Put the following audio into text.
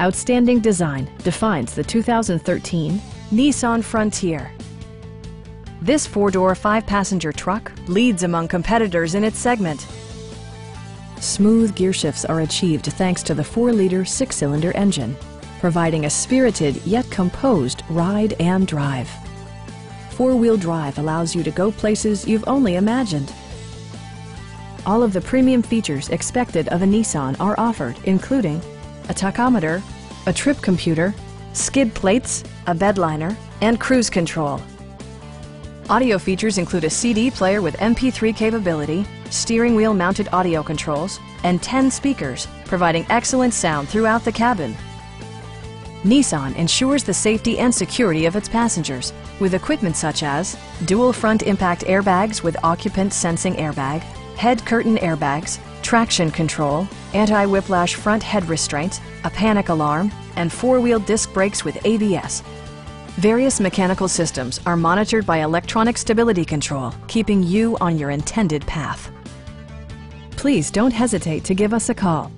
Outstanding design defines the 2013 Nissan Frontier. This four-door, five-passenger truck leads among competitors in its segment. Smooth gear shifts are achieved thanks to the 4-liter six-cylinder engine, providing a spirited yet composed ride and drive. Four-wheel drive allows you to go places you've only imagined. All of the premium features expected of a Nissan are offered, including a tachometer, a trip computer, skid plates, a bed liner, and cruise control. Audio features include a CD player with MP3 capability, steering wheel mounted audio controls, and 10 speakers, providing excellent sound throughout the cabin. Nissan ensures the safety and security of its passengers with equipment such as dual front impact airbags with occupant sensing airbag, head curtain airbags, traction control, anti-whiplash front head restraints, a panic alarm, and four-wheel disc brakes with ABS. Various mechanical systems are monitored by electronic stability control, keeping you on your intended path. Please don't hesitate to give us a call.